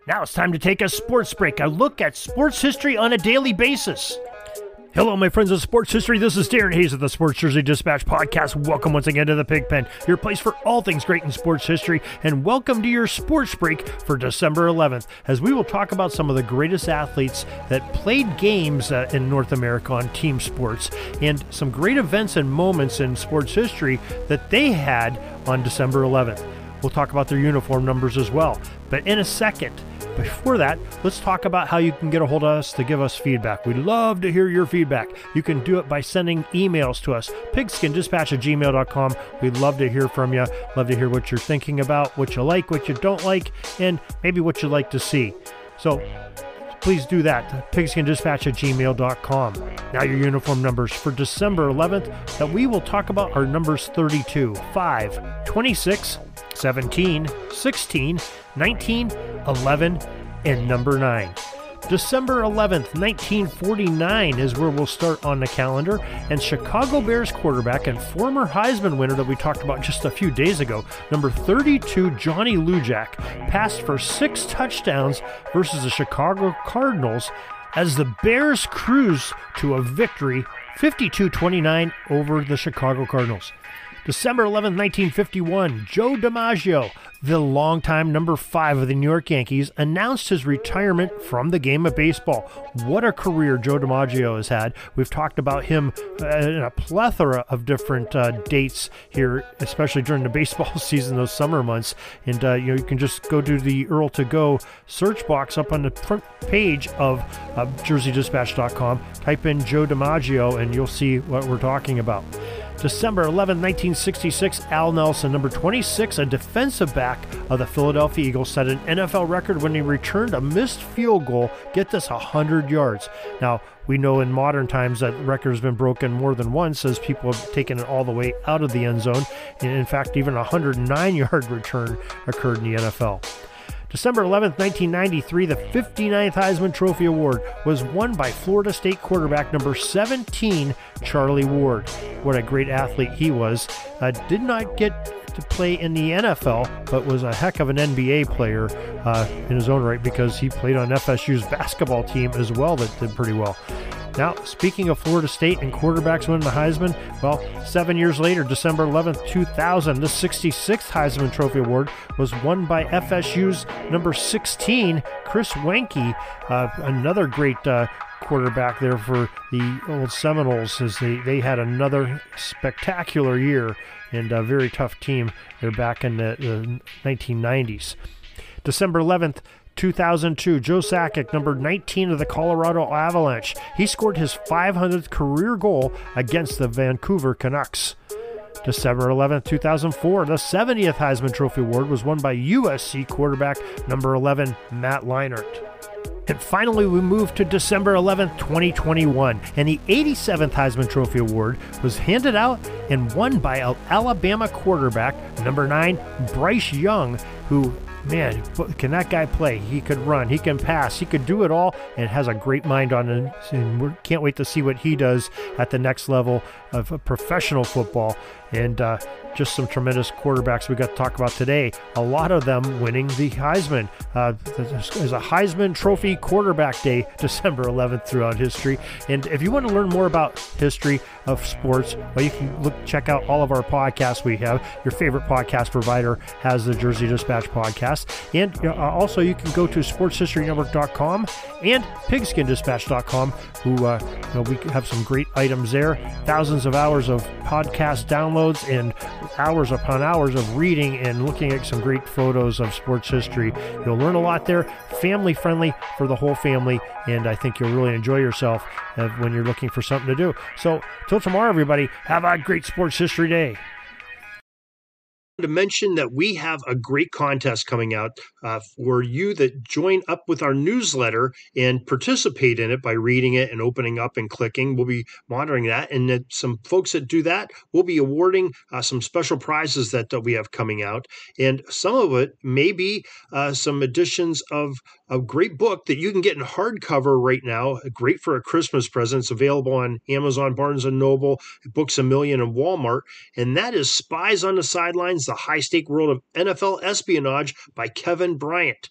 Now it's time to take a sports break, a look at sports history on a daily basis. Hello, my friends of sports history. This is Darren Hayes of the Sports Jersey Dispatch podcast. Welcome once again to the Pig Pen, your place for all things great in sports history, and welcome to your sports break for December 11th, as we will talk about some of the greatest athletes that played games in North America on team sports, and some great events and moments in sports history that they had on December 11th. We'll talk about their uniform numbers as well, but in a second. Before that, let's talk about how you can get a hold of us to give us feedback. We'd love to hear your feedback. You can do it by sending emails to us, pigskindispatch@gmail.com. We'd love to hear from you. Love to hear what you're thinking about, what you like, what you don't like, and maybe what you'd like to see. So please do that, pigskindispatch@gmail.com. Now your uniform numbers for December 11th that we will talk about are numbers 32, 5, 26, 17, 16, 19, 11, and number 9. December 11th, 1949 is where we'll start on the calendar, and Chicago Bears quarterback and former Heisman winner that we talked about just a few days ago, number 32, Johnny Lujack, passed for 6 touchdowns versus the Chicago Cardinals as the Bears cruise to a victory 52-29 over the Chicago Cardinals. December 11th, 1951, Joe DiMaggio, the longtime number 5 of the New York Yankees, announced his retirement from the game of baseball. What a career Joe DiMaggio has had. We've talked about him in a plethora of different dates here, especially during the baseball season, those summer months. And you can just go to the Earl to Go search box up on the front page of JerseyDispatch.com, type in Joe DiMaggio, and you'll see what we're talking about. December 11, 1966, Al Nelson, number 26, a defensive back of the Philadelphia Eagles, set an NFL record when he returned a missed field goal, get this, 100 yards. Now, we know in modern times that record has been broken more than once as people have taken it all the way out of the end zone. And in fact, even a 109-yard return occurred in the NFL. December 11th, 1993, the 59th Heisman Trophy Award was won by Florida State quarterback number 17, Charlie Ward. What a great athlete he was. Did not get to play in the NFL, but was a heck of an NBA player in his own right, because he played on FSU's basketball team as well that did pretty well. Now, speaking of Florida State and quarterbacks winning the Heisman, well, 7 years later, December 11th, 2000, the 66th Heisman Trophy Award was won by FSU's number 16, Chris Weinke, another great quarterback there for the old Seminoles, as they had another spectacular year and a very tough team. They're back in the 1990s. December 11th, 2002, Joe Sakic, number 19 of the Colorado Avalanche. He scored his 500th career goal against the Vancouver Canucks. December 11th, 2004, the 70th Heisman Trophy Award was won by USC quarterback number 11, Matt Leinart. And finally, we move to December 11th, 2021, and the 87th Heisman Trophy Award was handed out and won by Alabama quarterback number 9, Bryce Young, who, man, can that guy play? He could run, he can pass, he could do it all, and has a great mind on him. And we can't wait to see what he does at the next level of professional football. And just some tremendous quarterbacks we got to talk about today. A lot of them winning the Heisman. There's a Heisman Trophy quarterback day, December 11th, throughout history. And if you want to learn more about history of sports, well, you can check out all of our podcasts we have. Your favorite podcast provider has the Jersey Dispatch podcast. And also you can go to sportshistorynetwork.com and pigskindispatch.com, who we have some great items there. Thousands of hours of podcast downloads and hours upon hours of reading and looking at some great photos of sports history. You'll learn a lot there, family friendly for the whole family, and I think you'll really enjoy yourself when you're looking for something to do. So till tomorrow, everybody, have a great sports history day. To mention that we have a great contest coming out for you that join up with our newsletter and participate in it by reading it and opening up and clicking. We'll be monitoring that, and some folks that do that, we'll be awarding some special prizes that we have coming out, and some of it may be some editions of a great book that you can get in hardcover right now, great for a Christmas present. It's available on Amazon, Barnes & Noble, Books A Million, and Walmart, and that is Spies on the Sidelines, The High-Stake World of NFL Espionage by Kevin Bryant.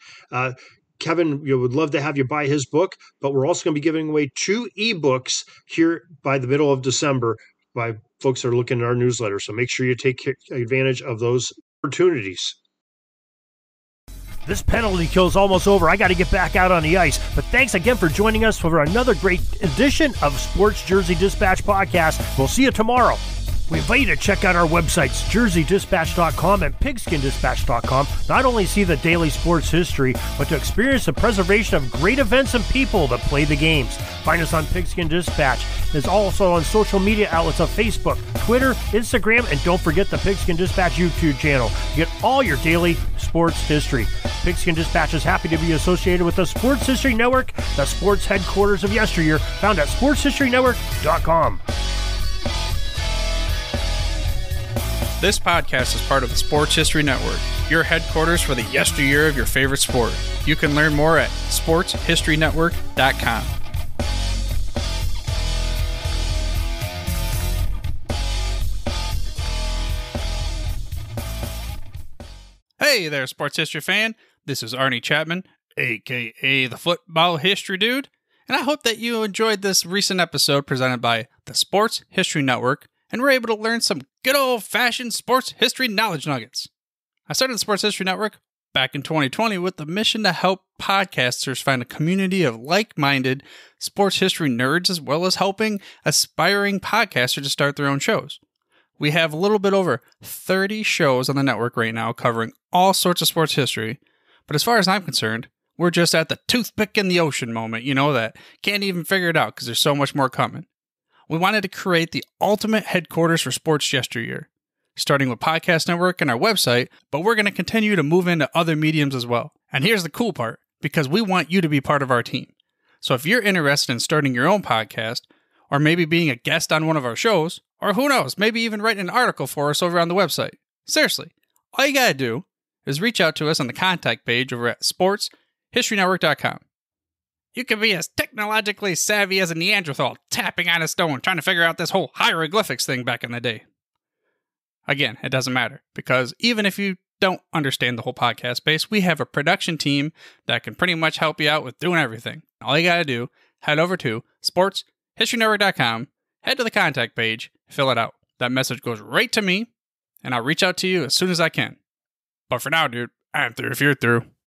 Kevin, would love to have you buy his book, but we're also going to be giving away 2 ebooks here by the middle of December by folks that are looking at our newsletter. So make sure you take advantage of those opportunities. This penalty kill is almost over. I got to get back out on the ice. But thanks again for joining us for another great edition of Sports Jersey Dispatch Podcast. We'll see you tomorrow. We invite you to check out our websites, jerseydispatch.com and pigskindispatch.com. Not only see the daily sports history, but to experience the preservation of great events and people that play the games. Find us on Pigskin Dispatch. It's also on social media outlets of Facebook, Twitter, Instagram, and don't forget the Pigskin Dispatch YouTube channel. You get all your daily sports history. Pigskin Dispatch is happy to be associated with the Sports History Network, the sports headquarters of yesteryear, found at sportshistorynetwork.com. This podcast is part of the Sports History Network, your headquarters for the yesteryear of your favorite sport. You can learn more at sportshistorynetwork.com. Hey there, sports history fan. This is Arnie Chapman, aka the Football History Dude, and I hope that you enjoyed this recent episode presented by the Sports History Network and were able to learn some good old-fashioned sports history knowledge nuggets. I started the Sports History Network back in 2020 with the mission to help podcasters find a community of like-minded sports history nerds, as well as helping aspiring podcasters to start their own shows. We have a little bit over 30 shows on the network right now covering all sorts of sports history, but as far as I'm concerned, we're just at the toothpick in the ocean moment, that can't even figure it out because there's so much more coming. We wanted to create the ultimate headquarters for sports yesteryear, starting with Podcast Network and our website, but we're going to continue to move into other mediums as well. And here's the cool part, because we want you to be part of our team. So if you're interested in starting your own podcast, or maybe being a guest on one of our shows, or who knows, maybe even writing an article for us over on the website. Seriously, all you gotta do is reach out to us on the contact page over at sportshistorynetwork.com. You can be as technologically savvy as a Neanderthal tapping on a stone trying to figure out this whole hieroglyphics thing back in the day. Again, it doesn't matter, because even if you don't understand the whole podcast space, we have a production team that can pretty much help you out with doing everything. All you gotta do, head over to sportshistorynetwork.com, head to the contact page, fill it out. That message goes right to me, and I'll reach out to you as soon as I can. But for now, dude, I'm through if you're through.